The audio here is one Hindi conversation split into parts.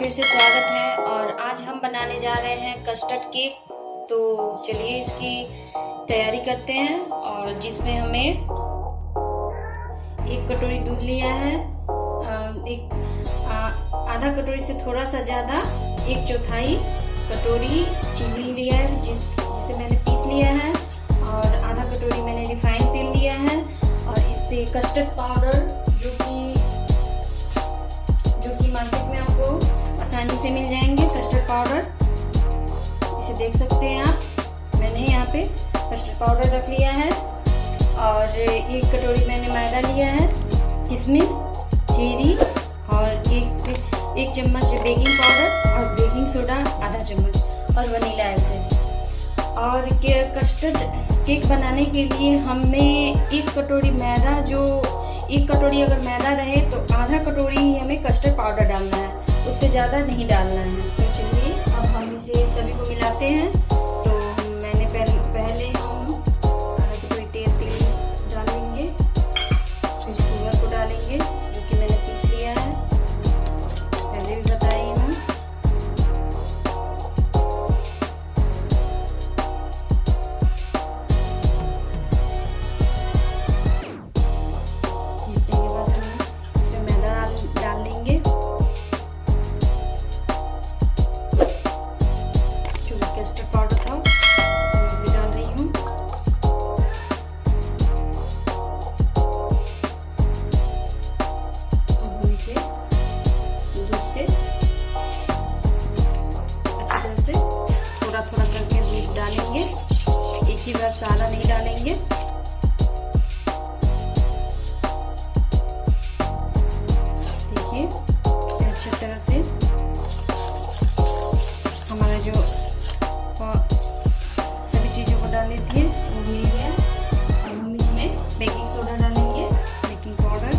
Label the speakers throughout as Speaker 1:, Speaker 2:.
Speaker 1: फिर से स्वागत है। और आज हम बनाने जा रहे हैं कस्टर्ड केक। तो चलिए इसकी तैयारी करते हैं। और जिसमें हमें 1 कटोरी दूध लिया है, आधा कटोरी से थोड़ा सा ज़्यादा 1/4 कटोरी चीनी लिया है जिसे मैंने पीस लिया है, और आधा कटोरी मैंने रिफाइंड तेल लिया है। और इससे कस्टर्ड पाउडर जो कि मार्केट में आपको आसानी से मिल जाएंगे, कस्टर्ड पाउडर, इसे देख सकते हैं आप। मैंने यहाँ पे कस्टर्ड पाउडर रख लिया है। और 1 कटोरी मैंने मैदा लिया है, किशमिश, चेरी, और एक चम्मच बेकिंग पाउडर और बेकिंग सोडा आधा चम्मच, और वनीला एसेंस। और कस्टर्ड केक बनाने के लिए हमें 1 कटोरी मैदा, जो 1 कटोरी अगर मैदा रहे तो आधा कटोरी ही हमें कस्टर्ड पाउडर डालना है, उससे ज़्यादा नहीं डालना है। तो चलिए अब हम इसे सभी को मिलाते हैं। तो मैंने पहले हम आधा कटोरी तेल डालेंगे, फिर शुगर को डालेंगे जो कि मैंने पीस लिया है, पहले भी बताई हूँ। कस्टर्ड पाउडर था मैं उसे डाल रही हूँ। अब हम इसे दूध से अच्छी तरह से थोड़ा थोड़ा करके दूध डालेंगे, एक ही बार सारा नहीं डालेंगे। देखिए अच्छी तरह से हमारा जो सभी चीज़ों को डाल लेती है वो मिल गया। अब हम इसमें बेकिंग सोडा डालेंगे, बेकिंग पाउडर,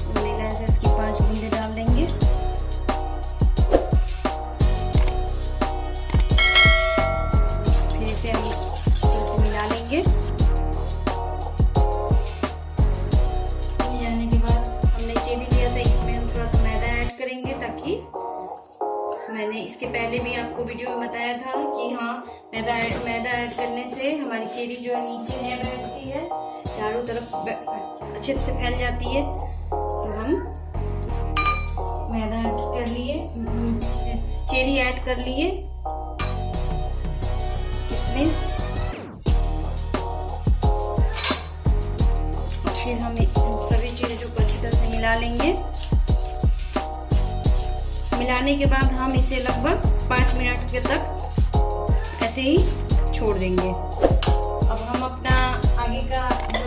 Speaker 1: वनीला एसेंस की 5 बूंदे डाल देंगे। फिर इसे हम अच्छे से मिला लेंगे। मिलाने के बाद हमने चीनी लिया था, इसमें हम थोड़ा सा मैदा ऐड करेंगे, ताकि मैंने इसके पहले भी आपको वीडियो में बताया था कि हाँ मैदा ऐड करने से हमारी चेरी जो है नीचे नहीं बैठती है, चारों तरफ अच्छे से फैल जाती है। तो हम मैदा ऐड कर लिए, चेरी ऐड कर लिए, किशमिश, फिर हम सभी चीजों को अच्छी तरह से मिला लेंगे। मिलाने के बाद हम इसे लगभग 5 मिनट के तक ऐसे ही छोड़ देंगे। अब हम अपना आगे का जो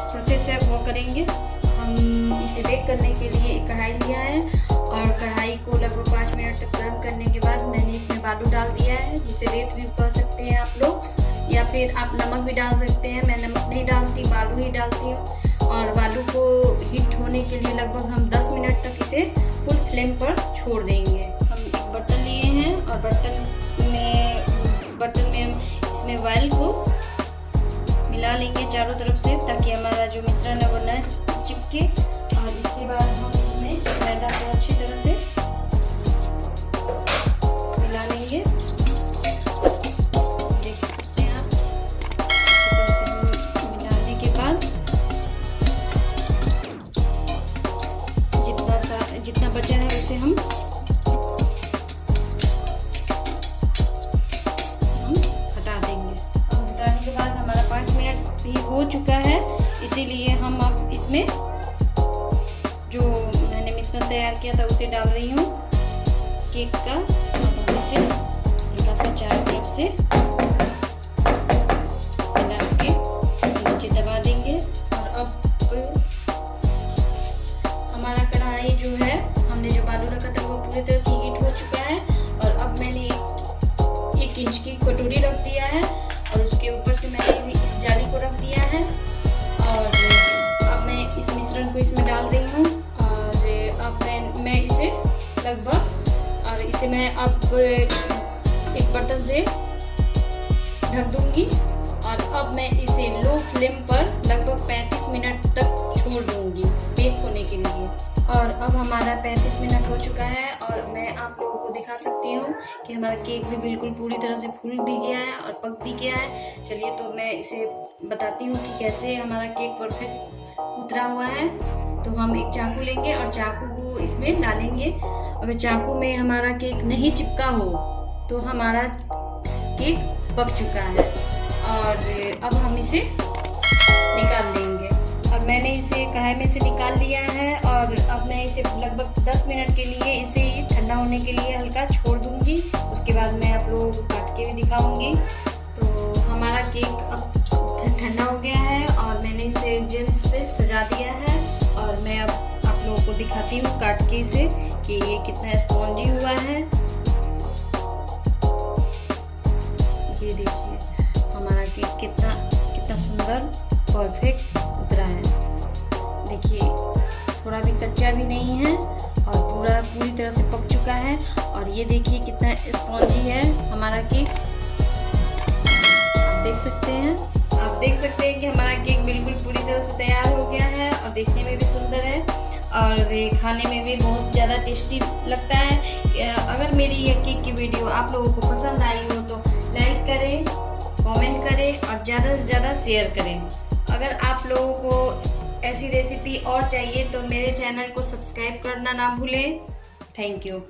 Speaker 1: प्रोसेस है वो करेंगे। हम इसे बेक करने के लिए एक कढ़ाई लिया है, और कढ़ाई को लगभग 5 मिनट तक गर्म करने के बाद मैंने इसमें बालू डाल दिया है, जिसे रेत भी कह सकते हैं आप लोग, या फिर आप नमक भी डाल सकते हैं। मैं नमक नहीं डालती, बालू ही डालती हूँ। और बालू को हीट होने के लिए लगभग हम 10 मिनट तक इसे फुल फ्लेम पर छोड़ देंगे। हम एक बर्तन लिए हैं, और बर्तन में हम इसमें ऑयल को मिला लेंगे चारों तरफ से, ताकि हमारा जो मिश्रण है वो न चिपके। और इसके बाद हम इसमें मैदा को अच्छी तरह से मिला लेंगे, देख सकते हैं आप। अच्छी तरह से मिलाने के बाद जितना बचा है उसे हम हटा देंगे। और हटाने के बाद हमारा 5 मिनट भी हो चुका है, इसीलिए हम अब इसमें जो मैंने मिश्रण तैयार किया था उसे डाल रही हूँ केक का। अब इसे हल्का सा चारों तरफ से मिला के नीचे दबा देंगे। और अब हमारा कढ़ाई जो है, हमने जो बालू रखा था वो पूरी तरह से हीट हो चुका है। और अब मैंने 1 इंच की कटोरी रख दिया है, और उसके ऊपर से मैंने इस जाली को रख दिया है। और अब मैं इस मिश्रण को इसमें डाल रही हूँ, और अब मैं इसे लगभग, और इसे मैं अब एक बर्तन से ढक दूंगी। और अब मैं इसे लो फ्लेम पर लगभग 35 मिनट तक छोड़ दूंगी बेक होने के लिए। और अब हमारा 35 मिनट हो चुका है और मैं आप लोगों को दिखा सकती हूँ कि हमारा केक भी बिल्कुल पूरी तरह से फूल भी गया है और पक भी गया है। चलिए तो मैं इसे बताती हूँ कि कैसे हमारा केक परफेक्ट उतरा हुआ है। तो हम एक चाकू लेंगे और चाकू को इसमें डालेंगे। अगर चाकू में हमारा केक नहीं चिपका हो तो हमारा केक पक चुका है। और अब हम इसे निकाल लेंगे। और मैंने इसे कढ़ाई में से निकाल लिया है और अब मैं इसे लगभग 10 मिनट के लिए इसे ठंडा होने के लिए हल्का छोड़ दूंगी। उसके बाद मैं आप लोगों को काट के भी दिखाऊंगी। तो हमारा केक अब ठंडा हो गया है और मैंने इसे जेम्स से सजा दिया है। और मैं अब आप लोगों को दिखाती हूँ काट के इसे कि ये कितना स्पॉन्जी हुआ है। ये देखिए हमारा केक कितना सुंदर परफेक्ट उतरा है। देखिए थोड़ा भी कच्चा भी नहीं है और पूरी तरह से पक चुका है। और ये देखिए कितना स्पॉन्जी है हमारा केक। आप देख सकते हैं कि हमारा केक बिल्कुल पूरी तरह से तैयार हो गया है और देखने में भी सुंदर है और खाने में भी बहुत ज़्यादा टेस्टी लगता है। अगर मेरी यह केक की वीडियो आप लोगों को पसंद आई हो तो लाइक करें, कमेंट करें और ज़्यादा से ज़्यादा शेयर करें। अगर आप लोगों को ऐसी रेसिपी और चाहिए तो मेरे चैनल को सब्सक्राइब करना ना भूलें। Thank you.